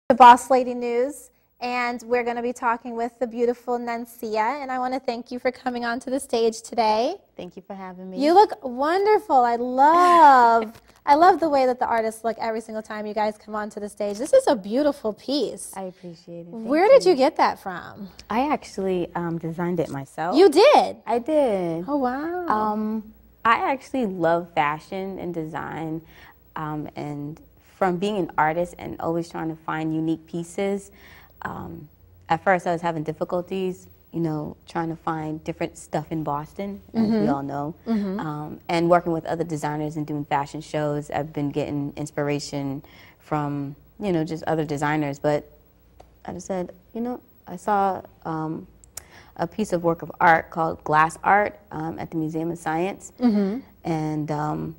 to BossLady News, and we're going to be talking with the beautiful Nancia, and I want to thank you for coming onto the stage today. Thank you for having me. You look wonderful. I love the way that the artists look every single time you guys come onto the stage. This is a beautiful piece. I appreciate it. Where did you get that from? I actually designed it myself. You did? I did. Oh, wow. I actually love fashion and design, and from being an artist and always trying to find unique pieces, at first I was having difficulties, you know, trying to find different stuff in Boston, as we all know, and working with other designers and doing fashion shows. I've been getting inspiration from, you know, just other designers, but I just said, you know, I saw a piece of work of art called glass art at the Museum of Science, and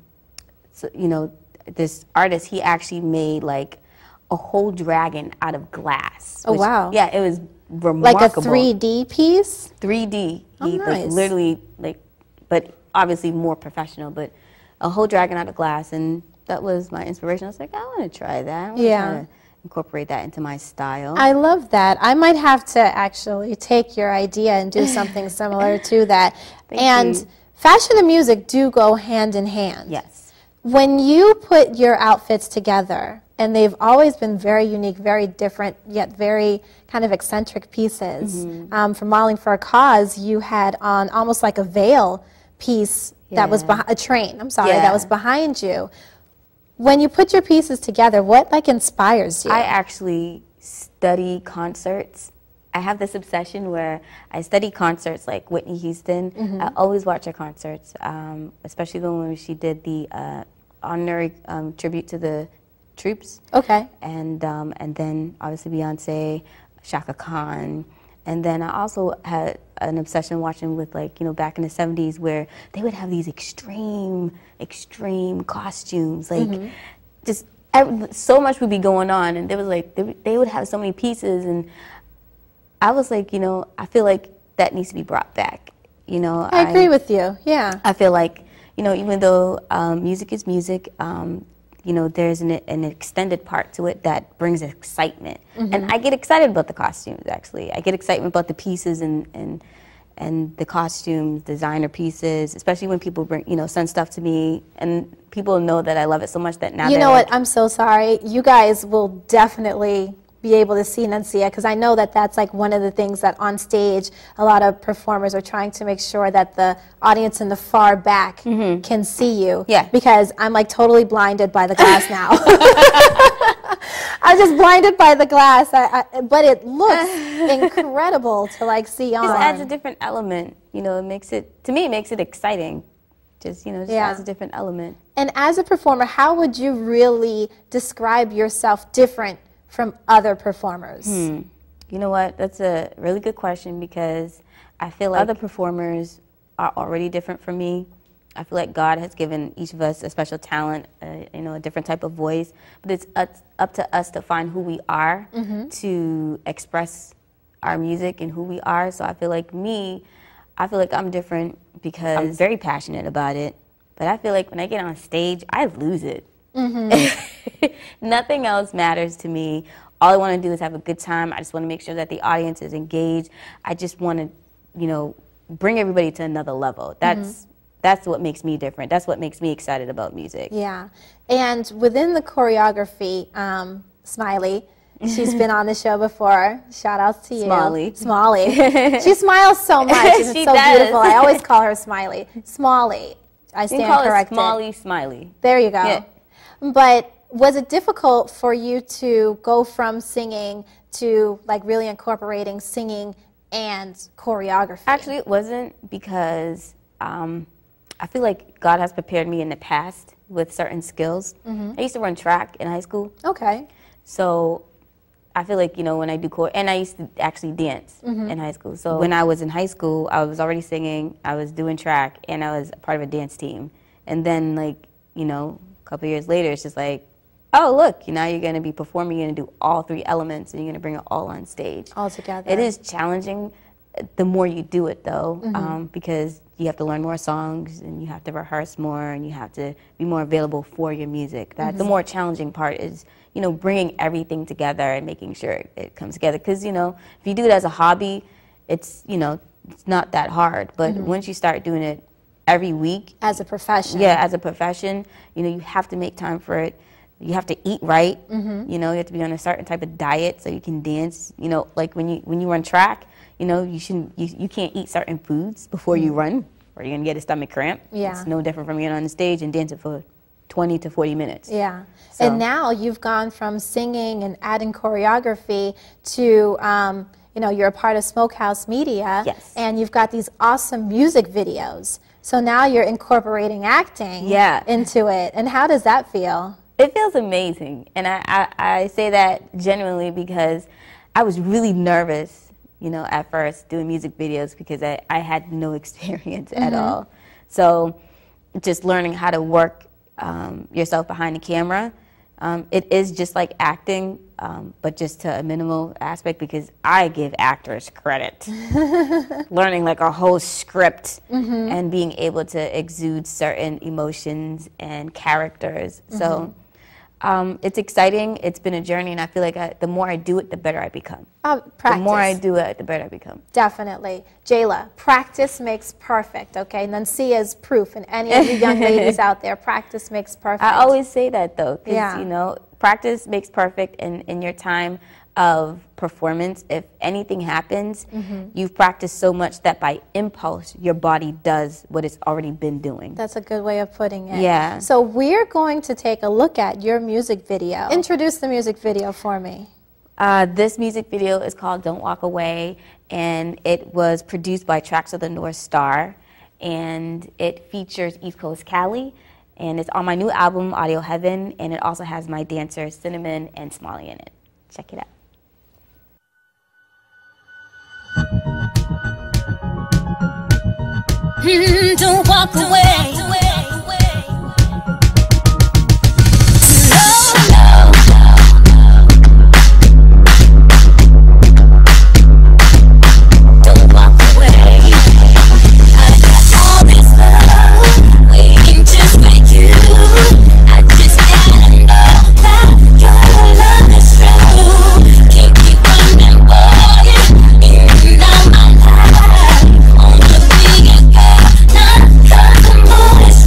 so, you know, this artist, he actually made like a whole dragon out of glass. Oh, wow. Yeah, it was remarkable. Like a 3D piece? 3D. Oh, he nice. like literally, like, but obviously more professional, but a whole dragon out of glass, and that was my inspiration. I was like, I want to try that. I want to try to incorporate that into my style. I love that. I might have to actually take your idea and do something similar to that. Thank you. Fashion and music do go hand in hand. Yes. When you put your outfits together, and they've always been very unique, very different, yet very kind of eccentric pieces. For Modeling for a Cause, you had on almost like a veil piece that was behind a train. I'm sorry, that was behind you. When you put your pieces together, what like inspires you? I actually study concerts. I have this obsession where I study concerts like Whitney Houston. I always watch her concerts, especially the one where she did the honorary tribute to the troops. Okay. And then obviously Beyonce, Shaka Khan. And then I also had an obsession watching with, like, you know, back in the 70s where they would have these extreme costumes, like just so much would be going on, and there was like they would have so many pieces, and I was like, you know, I feel like that needs to be brought back. You know, I agree with you. Yeah. I feel like, you know, even though music is music, you know, there's an extended part to it that brings excitement. And I get excited about the costumes, actually. I get excited about the pieces and the costumes, designer pieces, especially when people bring, you know, send stuff to me, and people know that I love it so much that now you know what, I'm so sorry. You guys will definitely be able to see Nancia, because I know that that's like one of the things that on stage a lot of performers are trying to make sure that the audience in the far back can see you. Yeah. Because I'm like totally blinded by the glass now. I'm just blinded by the glass, but it looks incredible to like see on. It just adds a different element, you know. It makes it, to me, it makes it exciting. Just, you know, just adds a different element. And as a performer, how would you really describe yourself different from other performers? You know what? That's a really good question, because I feel like other performers are already different from me. I feel like God has given each of us a special talent, you know, a different type of voice. But it's up to us to find who we are, to express our music and who we are. So I feel like I'm different because I'm very passionate about it. But I feel like when I get on stage, I lose it. Nothing else matters to me. All I want to do is have a good time. I just want to make sure that the audience is engaged. I just want to, you know, bring everybody to another level. That's what makes me different. That's what makes me excited about music. Yeah. And within the choreography, Smiley, she's been on the show before. Shout outs to you. Smiley. She smiles so much. And it's so beautiful. I always call her Smiley. Smiley. I stand corrected. Smiley, Smiley. There you go. Yeah. But was it difficult for you to go from singing to like really incorporating singing and choreography? Actually, it wasn't, because I feel like God has prepared me in the past with certain skills. I used to run track in high school. Okay. So I feel like, you know, when I do and I used to actually dance in high school. So when I was in high school, I was already singing, I was doing track, and I was part of a dance team. And then, like, you know, a couple years later, it's just like, oh, look, now you're going to be performing, you're going to do all three elements, and you're going to bring it all on stage. All together. It is challenging the more you do it, though, because you have to learn more songs, and you have to rehearse more, and you have to be more available for your music. That's the more challenging part, is you know, bringing everything together and making sure it comes together. Because, you know, if you do it as a hobby, it's, you know, it's not that hard. But once you start doing it every week. As a profession. Yeah, as a profession, you know, you have to make time for it. You have to eat right. You know, you have to be on a certain type of diet so you can dance. You know, like when you run track, you know, you can't eat certain foods before you run, or you're gonna get a stomach cramp. Yeah. It's no different from being on the stage and dancing for 20 to 40 minutes. Yeah. So. And now you've gone from singing and adding choreography to, you know, you're a part of SmokeHouse Media. Yes. And you've got these awesome music videos. So now you're incorporating acting into it. And how does that feel? It feels amazing. And I say that genuinely because I was really nervous, you know, at first doing music videos because I had no experience at all. So just learning how to work yourself behind the camera. It is just like acting, but just to a minimal aspect because I give actors credit. Learning like a whole script and being able to exude certain emotions and characters. So it's exciting. It's been a journey, and I feel like the more I do it, the better I become. Practice. The more I do it, the better I become. Definitely. Jayla, practice makes perfect, okay? And then see as proof. And any of you young ladies out there, practice makes perfect. I always say that, though, because, Yeah. you know, practice makes perfect in your time of performance. If anything happens, you've practiced so much that by impulse, your body does what it's already been doing. That's a good way of putting it. Yeah. So we're going to take a look at your music video. Introduce the music video for me. This music video is called Don't Walk Away, and it was produced by Tracks of the North Star, and it features East Coast Cali, and it's on my new album, Audio Heaven, and it also has my dancers, Cinnamon and Smalley, in it. Check it out. Don't walk away. Don't walk away. I got all this love waiting just for you. I just gotta know that your love is true. Can't keep running, boy. In all my life, wanna be a girl, not 'cause I'm always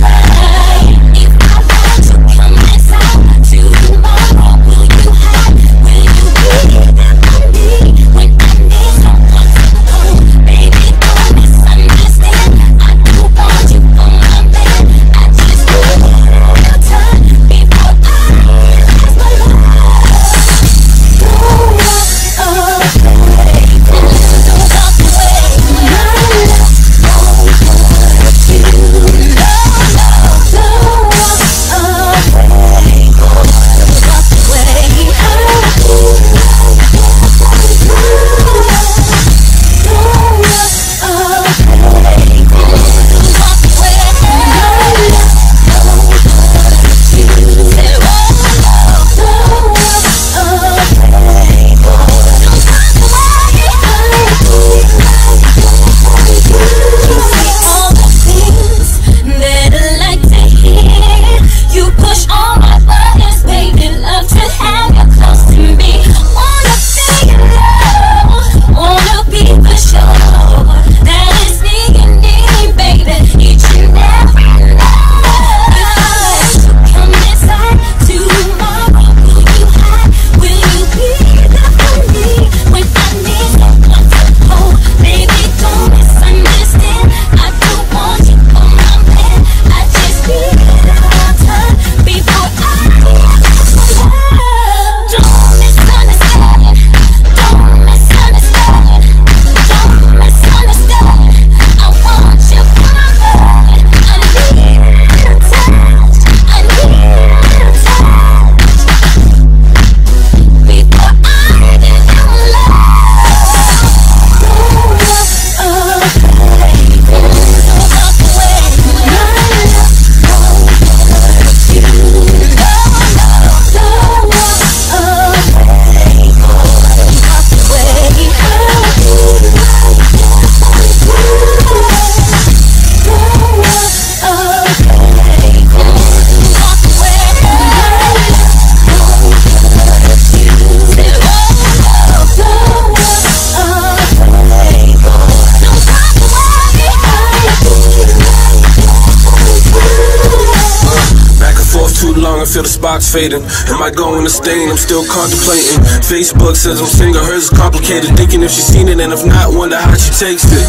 fading. Am I going to stain? I'm still contemplating. Facebook says I'm single, hers is complicated. Thinking if she's seen it, and if not, wonder how she takes it.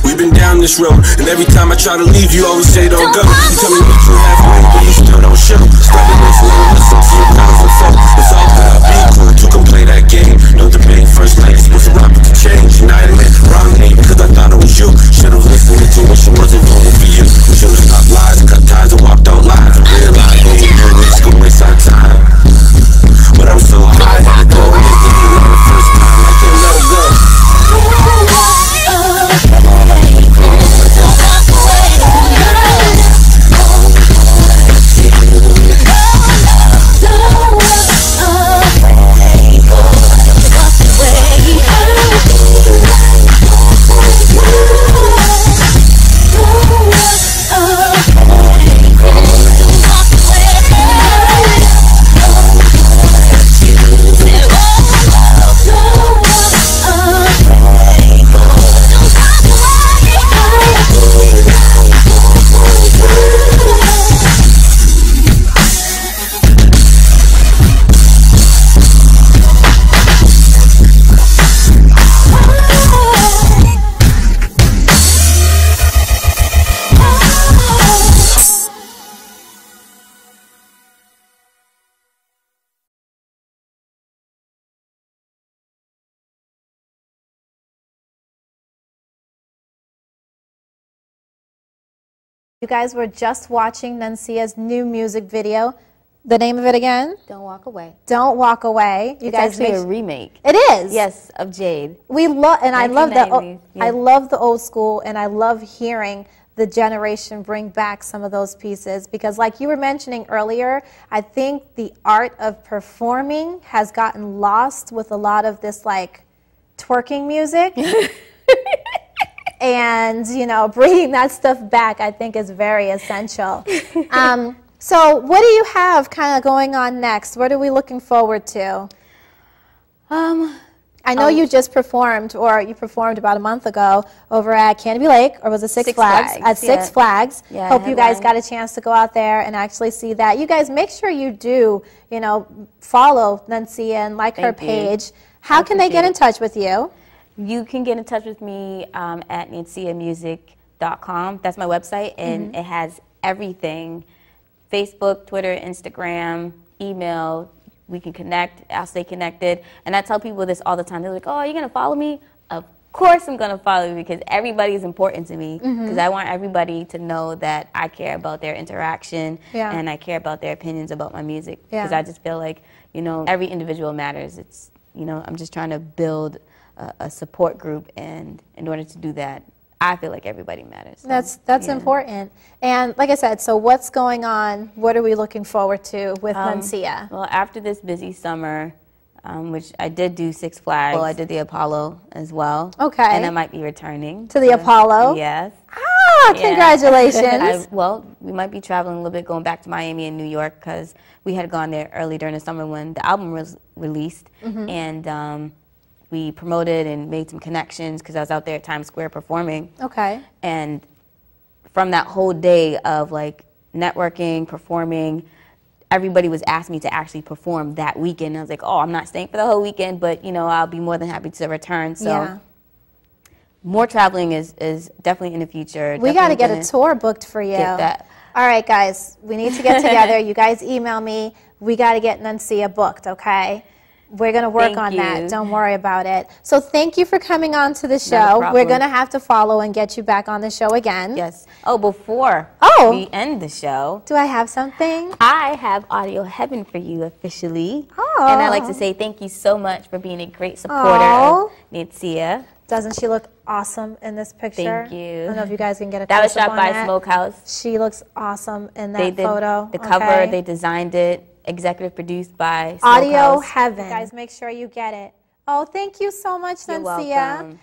We've been down this road, and every time I try to leave, you always say don't go. You tell me that you halfway, but you still don't show. Started listening, listen to your conversation. It's all about being cool, you can play that game. No debate, first place was a rocket to change. And I admit, wrong name, because I thought it was you. Should've listened to what she wasn't voting for you. Should've stopped lies, cut ties, and walked out live. And realized, hey, no risk, gonna waste our time. But I'm so high, had to go. And it's looking on the first time, I can't let it go. You guys were just watching Nancia's new music video. The name of it again? Don't Walk Away. Don't Walk Away. You It's guys actually a remake. It is. Yes, of Jade. We love, and I love that. 1990s, yeah. I love the old school, and I love hearing the generation bring back some of those pieces because, like you were mentioning earlier, I think the art of performing has gotten lost with a lot of this like twerking music. And, you know, bringing that stuff back, I think, is very essential. So what do you have kind of going on next? What are we looking forward to? I know you just performed, or you performed about a month ago over at Canopy Lake, or was it Six Flags? At Six Flags. Yeah, Hope you guys got a chance to go out there and actually see that. You guys, make sure you do, you know, follow Nancia and like her page. How can they get in touch with you? You can get in touch with me at nanciamusic.com. That's my website, and it has everything. Facebook, Twitter, Instagram, email. We can connect. I'll stay connected. And I tell people this all the time. They're like, oh, are you going to follow me? Of course I'm going to follow you because everybody is important to me. Because I want everybody to know that I care about their interaction and I care about their opinions about my music. Because I just feel like, you know, every individual matters. It's, you know, I'm just trying to build a support group, and in order to do that, I feel like everybody matters. So, that's important. And like I said, so what's going on? What are we looking forward to with Nancia? Well, after this busy summer, which I did do Six Flags, well, I did the Apollo as well. Okay. And I might be returning. To the Apollo? Yes. Ah, congratulations. Well, we might be traveling a little bit, going back to Miami and New York, because we had gone there early during the summer when the album was released. And we promoted and made some connections because I was out there at Times Square performing. Okay. And from that whole day of like networking, performing, everybody was asking me to actually perform that weekend. I was like, oh, I'm not staying for the whole weekend, but you know, I'll be more than happy to return. So more traveling is definitely in the future. We got to get a tour booked for you. Get that. All right, guys, we need to get together. You guys email me. We got to get Nancia booked, okay? We're going to work on that. Don't worry about it. So thank you for coming on to the show. We're going to have to follow and get you back on the show again. Yes. Oh, before we end the show. Do I have something? I have Audio Heaven for you officially. Oh. And I'd like to say thank you so much for being a great supporter of Nancia. Doesn't she look awesome in this picture? Thank you. I don't know if you guys can get a That was close-up shot on by that. SmokeHouse. She looks awesome in that They did photo. the cover, they designed it. Executive produced by Audio SmokeHouse. Heaven. Guys, make sure you get it. Oh, thank you so much, You're Nancia. welcome.